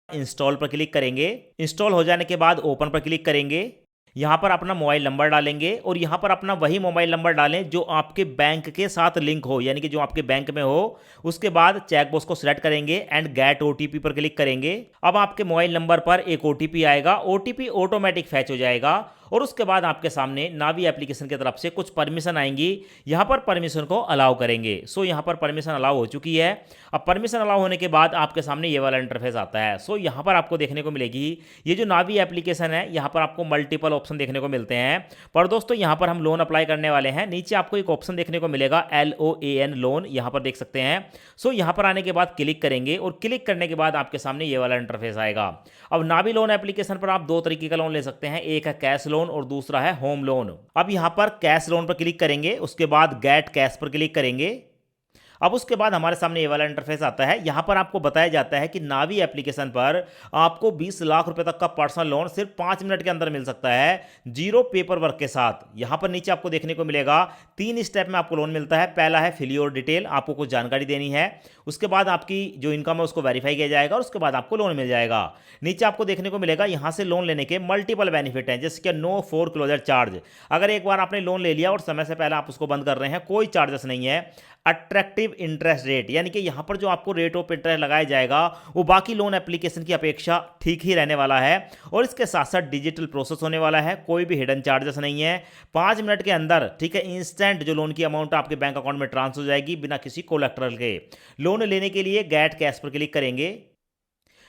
Install पर click करेंगे। Install हो जाने के बाद ओपन पर क्लिक करेंगे। यहाँ पर अपना मोबाइल नंबर डालेंगे और यहाँ पर अपना वही मोबाइल नंबर डालें जो आपके बैंक के साथ लिंक हो, यानी कि जो आपके बैंक में हो। उसके बाद चेकबॉक्स को सिलेक्ट करेंगे एंड गेट ओटीपी पर क्लिक करेंगे। अब आपके मोबाइल नंबर पर एक ओटीपी आएगा, ओटीपी ऑटोमेटिक फैच हो जाएगा और उसके बाद आपके सामने नावी एप्लीकेशन की तरफ से कुछ परमिशन आएंगी। यहाँ पर परमिशन को अलाउ करेंगे। सो यहाँ पर परमिशन अलाउ हो चुकी है। अब परमिशन अलाउ होने के बाद आपके सामने ये वाला इंटरफेस आता है। सो यहाँ पर आपको देखने को मिलेगी ये जो नावी एप्लीकेशन है, यहाँ पर आपको मल्टीपल ऑप्शन देखने को मिलते हैं। पर दोस्तों यहाँ पर हम लोन अप्लाई करने वाले हैं। नीचे आपको एक ऑप्शन देखने को मिलेगा LOAN लोन, यहाँ पर देख सकते हैं। सो यहाँ पर आने के बाद क्लिक करेंगे और क्लिक करने के बाद आपके सामने ये वाला इंटरफेस आएगा। अब नावी लोन एप्लीकेशन पर आप दो तरीके का लोन ले सकते हैं, एक है कैश लोन और दूसरा है होम लोन। अब यहाँ पर कैश लोन पर क्लिक करेंगे, उसके बाद गेट कैश पर क्लिक करेंगे। अब उसके बाद हमारे सामने ये वाला इंटरफेस आता है। यहाँ पर आपको बताया जाता है कि नावी एप्लीकेशन पर आपको 20 लाख रुपए तक का पर्सनल लोन सिर्फ 5 मिनट के अंदर मिल सकता है, जीरो पेपर वर्क के साथ। यहाँ पर नीचे आपको देखने को मिलेगा 3 स्टेप में आपको लोन मिलता है। पहला है फिल योर डिटेल, आपको कुछ जानकारी देनी है। उसके बाद आपकी जो इनकम है उसको वेरीफाई किया जाएगा और उसके बाद आपको लोन मिल जाएगा। नीचे आपको देखने को मिलेगा यहाँ से लोन लेने के मल्टीपल बेनिफिट हैं, जैसे कि नो फॉर क्लोजर चार्ज। अगर एक बार आपने लोन ले लिया और समय से पहले आप उसको बंद कर रहे हैं, कोई चार्जेस नहीं है। अट्रैक्टिव इंटरेस्ट रेट, यानी कि यहाँ पर जो आपको रेट ऑफ इंटरेस्ट लगाया जाएगा वो बाकी लोन एप्लीकेशन की अपेक्षा ठीक ही रहने वाला है। और इसके साथ साथ डिजिटल प्रोसेस होने वाला है, कोई भी हिडन चार्जेस नहीं है। 5 मिनट के अंदर, ठीक है, इंस्टेंट जो लोन की अमाउंट आपके बैंक अकाउंट में ट्रांसफर हो जाएगी बिना किसी कोलेक्ट्रल के। लोन लेने के लिए गेट कैश पर क्लिक करेंगे।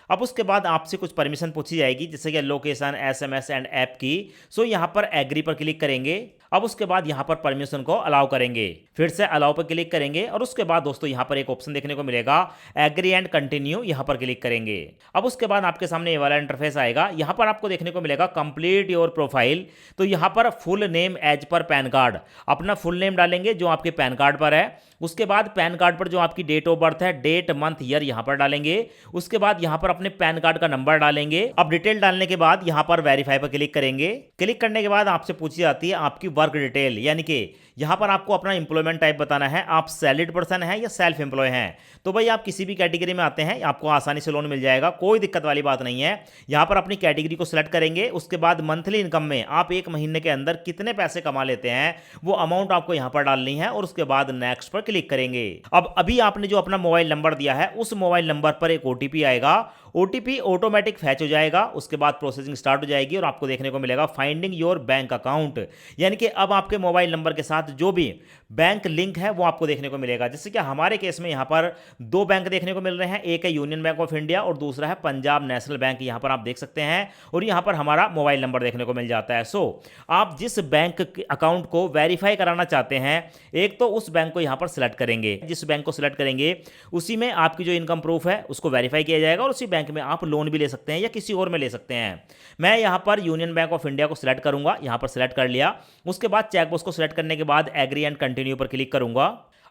अब उसके बाद आपसे कुछ परमिशन पूछी जाएगी, जैसे कि लोकेशन, SMS एंड ऐप की। सो यहाँ पर एग्री पर क्लिक करेंगे। अब उसके बाद यहाँ पर परमिशन को अलाउ करेंगे, फिर से अलाउ पर क्लिक करेंगे और उसके बाद दोस्तों यहाँ पर एक ऑप्शन देखने को मिलेगा एग्री एंड कंटिन्यू, यहाँ पर क्लिक करेंगे। अब उसके बाद आपके सामने ये वाला इंटरफेस आएगा। यहाँ पर आपको देखने को मिलेगा कंप्लीट योर प्रोफाइल। तो यहाँ पर full name as per PAN card, अपना फुल नेम डालेंगे जो आपके पैन कार्ड पर है। उसके बाद पैन कार्ड पर जो आपकी डेट ऑफ बर्थ है, डेट मंथ ईयर यहाँ पर डालेंगे। उसके बाद यहाँ पर अपने पैन कार्ड का नंबर डालेंगे। अब डिटेल डालने के बाद यहाँ पर वेरीफाई पर क्लिक करेंगे। क्लिक करने के बाद आपसे पूछी जाती है आपकी वर्क डिटेल, यानी कि यहाँ पर आपको अपना इंप्लॉयमेंट टाइप बताना है, आप सैलरीड पर्सन हैं या सेल्फ एम्प्लॉय हैं। तो भाई आप किसी भी कैटेगरी में आते हैं आपको आसानी से लोन मिल जाएगा, कोई दिक्कत वाली बात नहीं है। यहाँ पर अपनी कैटेगरी को सिलेक्ट करेंगे। उसके बाद मंथली इनकम में आप एक महीने के अंदर कितने पैसे कमा लेते हैं वो अमाउंट आपको यहाँ पर डालनी है और उसके बाद नेक्स्ट पर क्लिक करेंगे। अब अभी आपने जो अपना मोबाइल नंबर दिया है उस मोबाइल नंबर पर एक OTP आएगा, OTP ऑटोमेटिक फैच हो जाएगा। उसके बाद प्रोसेसिंग स्टार्ट हो जाएगी और आपको देखने को मिलेगा फाइंडिंग योर बैंक अकाउंट, यानी कि अब आपके मोबाइल नंबर के साथ जो भी बैंक लिंक है वो आपको देखने को मिलेगा। जैसे कि हमारे केस में यहाँ पर 2 बैंक देखने को मिल रहे हैं, एक है यूनियन बैंक ऑफ इंडिया और दूसरा है पंजाब नेशनल बैंक, यहाँ पर आप देख सकते हैं। और यहाँ पर हमारा मोबाइल नंबर देखने को मिल जाता है। सो आप जिस बैंक अकाउंट को वेरीफाई कराना चाहते हैं, एक तो उस बैंक को यहाँ पर सिलेक्ट करेंगे। जिस बैंक को सिलेक्ट करेंगे उसी में आपकी जो इनकम प्रूफ है उसको वेरीफाई किया जाएगा और उसी बैंक में आप लोन भी ले सकते हैं या किसी और में ले सकते हैं। मैं यहाँ पर यूनियन बैंक ऑफ इंडिया को सिलेक्ट करूंगा, यहाँ पर सिलेक्ट कर लिया। उसके बाद चेकबॉक्स को सिलेक्ट करने के बाद एग्री एंड कंटिन्यू पर क्लिक करूंगा।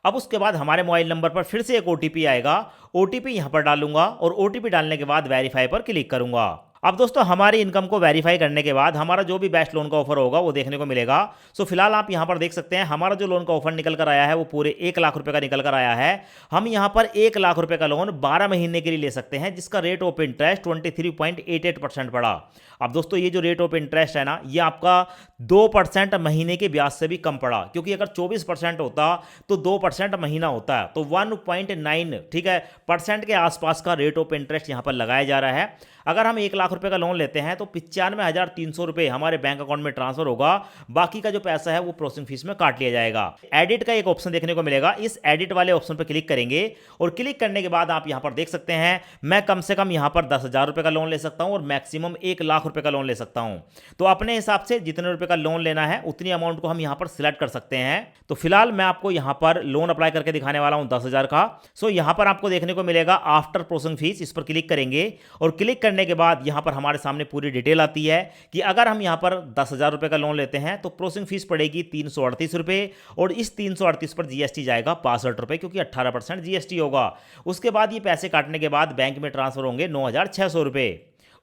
अब उसके बाद हमारे मोबाइल नंबर पर फिर से एक OTP आएगा, OTP यहाँ पर डालूंगा और OTP डालने के बाद वेरीफाई पर क्लिक करूंगा। अब दोस्तों हमारी इनकम को वेरीफाई करने के बाद हमारा जो भी बेस्ट लोन का ऑफर होगा वो देखने को मिलेगा। सो फिलहाल आप यहां पर देख सकते हैं हमारा जो लोन का ऑफर निकल कर आया है वो पूरे 1 लाख रुपए का निकल कर आया है। हम यहां पर 1 लाख रुपए का लोन 12 महीने के लिए ले सकते हैं, जिसका रेट ऑफ इंटरेस्ट 23.88% पड़ा। अब दोस्तों ये जो रेट ऑफ इंटरेस्ट है ना, ये आपका 2% महीने के ब्याज से भी कम पड़ा, क्योंकि अगर 24% होता तो 2% महीना होता है, तो 1.9, ठीक है, परसेंट के आसपास का रेट ऑफ इंटरेस्ट यहां पर लगाया जा रहा है। अगर हम 1 लाख रुपए का लोन लेते हैं तो 95,300 रुपए हमारे बैंक अकाउंट में ट्रांसफर होगा, बाकी का जो पैसा है वो प्रोसेसिंग फीस में काट लिया जाएगा। एडिट का एक ऑप्शन देखने को मिलेगा, इस एडिट वाले ऑप्शन पर क्लिक करेंगे और क्लिक करने के बाद आप यहां पर देख सकते हैं मैं कम से कम यहां पर 10,000 रुपए का लोन ले सकता हूं और मैक्सिमम 1 लाख रुपए का लोन ले सकता हूं। तो अपने हिसाब से जितने रुपए का लोन लेना है उतनी अमाउंट को हम यहां पर सिलेक्ट कर सकते हैं। तो फिलहाल मैं आपको यहां पर लोन अप्लाई करके दिखाने वाला हूं 10,000 का। सो यहां पर आपको देखने को मिलेगा आफ्टर प्रोसेसिंग फीस, इस पर क्लिक करेंगे और क्लिक करने के बाद यहां पर हमारे सामने पूरी डिटेल आती है कि अगर हम यहां पर 10,000 रुपए का लोन लेते हैं तो प्रोसेसिंग फीस पड़ेगी 338 रुपए और इस 338 पर जीएसटी जाएगा 65 रुपए, क्योंकि 18% जीएसटी होगा। उसके बाद ये पैसे काटने के बाद बैंक में ट्रांसफर होंगे 9,600 रुपए।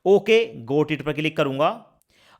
ओके, गो इट पर क्लिक करूंगा।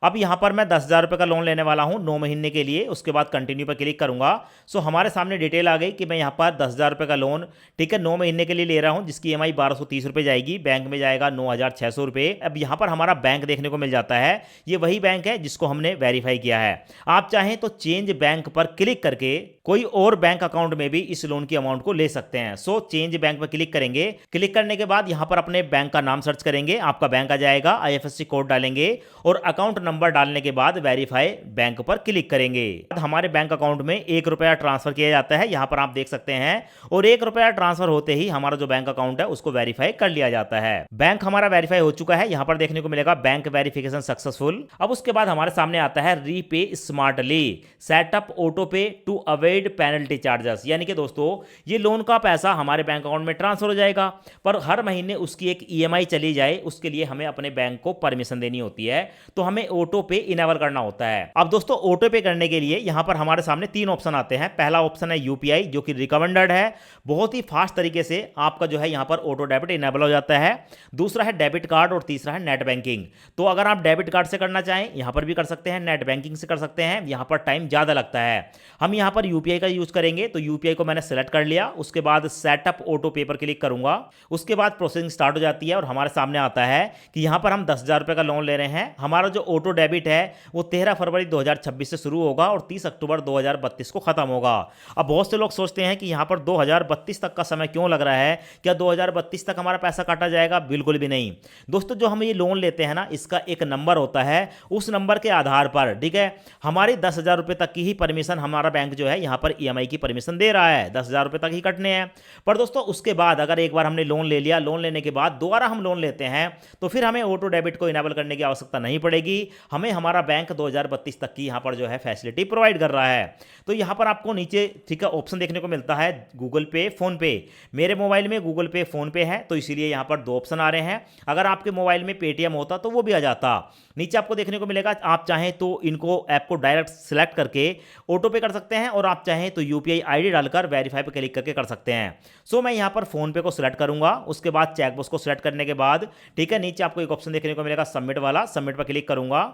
अब यहाँ पर मैं 10,000 रुपये का लोन लेने वाला हूँ 9 महीने के लिए। उसके बाद कंटिन्यू पर क्लिक करूँगा। सो हमारे सामने डिटेल आ गई कि मैं यहाँ पर 10,000 रुपये का लोन, ठीक है, 9 महीने के लिए ले रहा हूँ, जिसकी EMI 1230 रुपये जाएगी। बैंक में जाएगा 9,600 रुपये। अब यहाँ पर हमारा बैंक देखने को मिल जाता है। ये वही बैंक है जिसको हमने वेरीफाई किया है। आप चाहें तो चेंज बैंक पर क्लिक करके कोई और बैंक अकाउंट में भी इस लोन की अमाउंट को ले सकते हैं। सो चेंज बैंक पर क्लिक करेंगे। क्लिक करने के बाद यहाँ पर अपने बैंक का नाम सर्च करेंगे, आपका बैंक आ जाएगा। IFSC कोड डालेंगे और अकाउंट नंबर डालने के बाद वेरीफाई बैंक पर क्लिक करेंगे। हमारे बैंक अकाउंट में 1 रुपया ट्रांसफर किया जाता है, यहाँ पर आप देख सकते हैं। और 1 रुपया ट्रांसफर होते ही हमारा जो बैंक अकाउंट है उसको वेरीफाई कर लिया जाता है। बैंक हमारा वेरीफाई हो चुका है, यहाँ पर देखने को मिलेगा बैंक वेरिफिकेशन सक्सेसफुल। अब उसके बाद हमारे सामने आता है रीपे स्मार्टली, सेटअप ऑटो पे टू अवॉइड पेनल्टी चार्जेस। यानी कि दोस्तों ये लोन का पैसा हमारे बैंक अकाउंट में ट्रांसफर हो जाएगा, पर हर महीने उसकी एक EMI चली जाए उसके लिए हमें अपने बैंक को परमिशन देनी होती है। तो हमें ऑटो पे इनेबल करना होता है। अब दोस्तों ऑटो पे करने के लिए यहां पर हमारे सामने 3 ऑप्शन आते हैं। पहला ऑप्शन है UPI, जो कि रिकमेंडेड है। बहुत ही फास्ट तरीके से आपका जो है यहां पर ऑटो डेबिट इनेबल हो जाता है। दूसरा है डेबिट कार्ड और तीसरा है नेट बैंकिंग। तो अगर आप डेबिट कार्ड से करना चाहें यहां पर भी कर सकते हैं, नेट बैंकिंग से कर सकते हैं। यहां पर टाइम ज्यादा लगता है। हम यहां पर UPI का यूज करेंगे, तो UPI को मैंने सेलेक्ट कर लिया। उसके बाद सेटअप ऑटो पे पर क्लिक करूंगा। उसके बाद प्रोसेसिंग स्टार्ट हो जाती है और हमारे सामने आता है कि यहां पर हम 10,000 रुपए का लोन ले रहे हैं। हमारा जो ऑटो डेबिट है वो 13 फरवरी 2026 से शुरू होगा और 30 अक्टूबर 2032 को खत्म होगा। अब बहुत से लोग सोचते हैं कि यहां पर 2032 तक का समय क्यों लग रहा है, क्या 2032 तक हमारा पैसा काटा जाएगा? बिल्कुल भी नहीं दोस्तों। जो हम ये लोन लेते हैं ना, इसका एक नंबर होता है। उस नंबर के आधार पर, ठीक है, हमारी 10,000 रुपए तक की ही परमिशन हमारा बैंक जो है यहां पर EMI की परमिशन दे रहा है। 10,000 रुपए तक ही कटने हैं। पर दोस्तों उसके बाद अगर एक बार हमने लोन ले लिया, लोन लेने के बाद दोबारा हम लोन लेते हैं तो फिर हमें ऑटो डेबिट को इनेबल करने की आवश्यकता नहीं पड़ेगी। हमें हमारा बैंक 2032 तक की यहां पर जो है फैसिलिटी प्रोवाइड कर रहा है। तो यहां पर आपको नीचे, ठीक है, ऑप्शन देखने को मिलता है गूगल पे, फोन पे। मेरे मोबाइल में गूगल पे, फोन पे है, तो इसीलिए यहां पर 2 ऑप्शन आ रहे हैं। अगर आपके मोबाइल में पेटीएम होता तो वो भी आ जाता। नीचे आपको देखने को मिलेगा, आप चाहें तो इनको ऐप को डायरेक्ट सिलेक्ट करके ऑटो पे कर सकते हैं और आप चाहें तो UPI ID डालकर वेरीफाई पे क्लिक करके कर सकते हैं। सो मैं यहां पर फोन पे को सिलेक्ट करूंगा। उसके बाद चेकबॉक्स को सिलेक्ट करने के बाद, ठीक है, नीचे आपको एक ऑप्शन देखने को मिलेगा सबमिट वाला। सबमिट पर क्लिक करूंगा।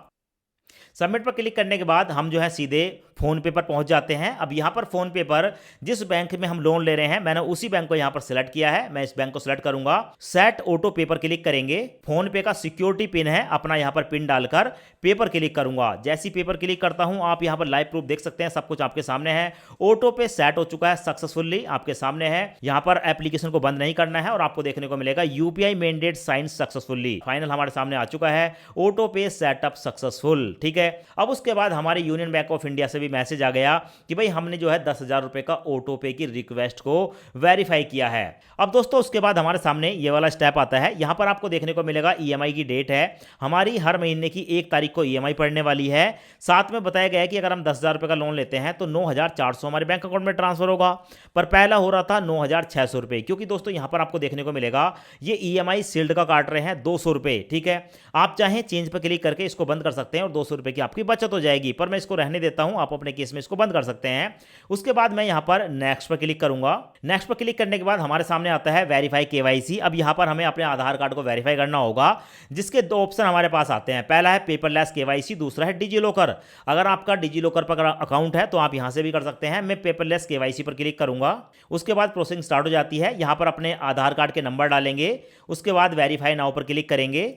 सबमिट पर क्लिक करने के बाद हम जो है सीधे फोन पे पर पहुंच जाते हैं। अब यहां पर फोन पे पर जिस बैंक में हम लोन ले रहे हैं, मैंने उसी बैंक को यहां पर सिलेक्ट किया है। मैं इस बैंक को सिलेक्ट करूंगा। सेट ऑटो पे पर क्लिक करेंगे। फोन पे का सिक्योरिटी पिन है, अपना यहां पर पिन डालकर पे पर क्लिक करूंगा। जैसी पे पर क्लिक करता हूं, आप यहां पर लाइव प्रूफ देख सकते हैं, सब कुछ आपके सामने है। ऑटो पे सेट हो चुका है सक्सेसफुली, आपके सामने है। यहां पर एप्लीकेशन को बंद नहीं करना है और आपको देखने को मिलेगा UPI mandate sign successfully. Final हमारे सामने आ चुका है, ऑटो पे सेटअप सक्सेसफुल, ठीक है। अब उसके बाद हमारे यूनियन बैंक ऑफ इंडिया से भी मैसेज आ गया कि भाई हमने जो है 10,000 रुपए का ऑटो पे की रिक्वेस्ट को वेरीफाई किया है। अब दोस्तों उसके बाद हमारे सामने ये वाला स्टेप आता है। यहां पर आपको देखने को मिलेगा EMI की डेट है, हमारी हर महीने की 1 तारीख को EMI पड़ने वाली है। साथ में बताया गया है कि अगर हम 10,000 रुपए का लोन लेते हैं तो 9,400 हमारे बैंक अकाउंट में ट्रांसफर होगा, पर पहला हो रहा था 9,600 रुपए। क्योंकि दोस्तों यहां पर आपको देखने को मिलेगा ये EMI सील्ड का काट रहे हैं 200 रुपए, ठीक है। आप चाहें चेंज पर क्लिक करके इसको बंद कर सकते हैं और 200 रुपए की आपकी बचत हो जाएगी, पर मैं इसको रहने देता हूं। आप अपने केस में इसको बंद कर सकते हैं। उसके बाद मैं यहां पर नेक्स्ट पर क्लिक करूंगा। नेक्स्ट पर क्लिक करने के बाद हमारे सामने आता है वेरीफाई KYC। अब यहां पर हमें अपने आधार कार्ड को वेरीफाई करना होगा, जिसके 2 ऑप्शन हमारे पास आते हैं। पहला है पेपरलेस KYC, दूसरा है डिजी लॉकर। अगर आपका डिजी लॉकर पर अकाउंट है तो आप यहां से भी कर सकते हैं। मैं पेपरलेस KYC पर क्लिक करूंगा। उसके बाद प्रोसेसिंग स्टार्ट हो जाती है। यहां पर अपने आधार कार्ड के नंबर डालेंगे। उसके बाद वेरीफाई नाउ पर क्लिक करेंगे।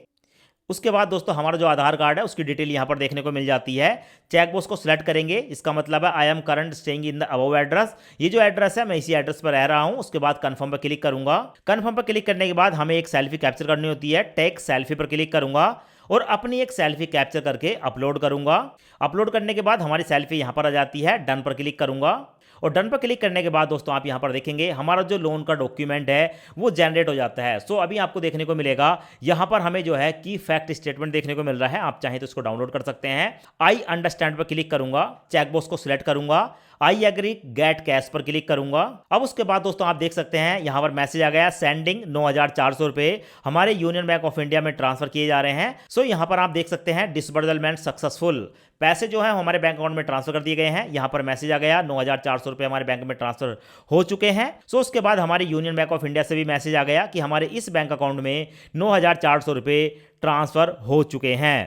उसके बाद दोस्तों हमारा जो आधार कार्ड है उसकी डिटेल यहां पर देखने को मिल जाती है। चेकबॉक्स को सिलेक्ट करेंगे, इसका मतलब है I am current staying in the above address. ये जो एड्रेस है मैं इसी एड्रेस पर रह रहा हूं। उसके बाद कंफर्म पर क्लिक करूंगा। कंफर्म पर क्लिक करने के बाद हमें एक सेल्फी कैप्चर करनी होती है। टेक सेल्फी पर क्लिक करूंगा और अपनी एक सेल्फी कैप्चर करके अपलोड करूंगा। अपलोड करने के बाद हमारी सेल्फी यहां पर आ जाती है। डन पर क्लिक करूंगा और डन पर क्लिक करने के बाद दोस्तों आप यहां पर देखेंगे हमारा जो लोन का डॉक्यूमेंट है वो जनरेट हो जाता है। सो अभी आपको देखने को मिलेगा यहां पर हमें जो है की फैक्ट स्टेटमेंट देखने को मिल रहा है। आप चाहें तो इसको डाउनलोड कर सकते हैं। आई अंडरस्टैंड पर क्लिक करूंगा, चेकबॉक्स को सिलेक्ट करूंगा, आई एग्री गेट कैश पर क्लिक करूंगा। अब उसके बाद दोस्तों आप देख सकते हैं यहां पर मैसेज आ गया, सेंडिंग 9,400 रुपए हमारे यूनियन बैंक ऑफ इंडिया में ट्रांसफर किए जा रहे हैं। सो यहां पर आप देख सकते हैं डिसबर्समेंट सक्सेसफुल, पैसे जो है हमारे बैंक अकाउंट में ट्रांसफर कर दिए गए हैं। यहां पर मैसेज आ गया 9,400 रुपए हमारे बैंक में ट्रांसफर हो चुके हैं। सो उसके बाद हमारे यूनियन बैंक ऑफ इंडिया से भी मैसेज आ गया कि हमारे इस बैंक अकाउंट में 9,400 रुपए ट्रांसफर हो चुके हैं।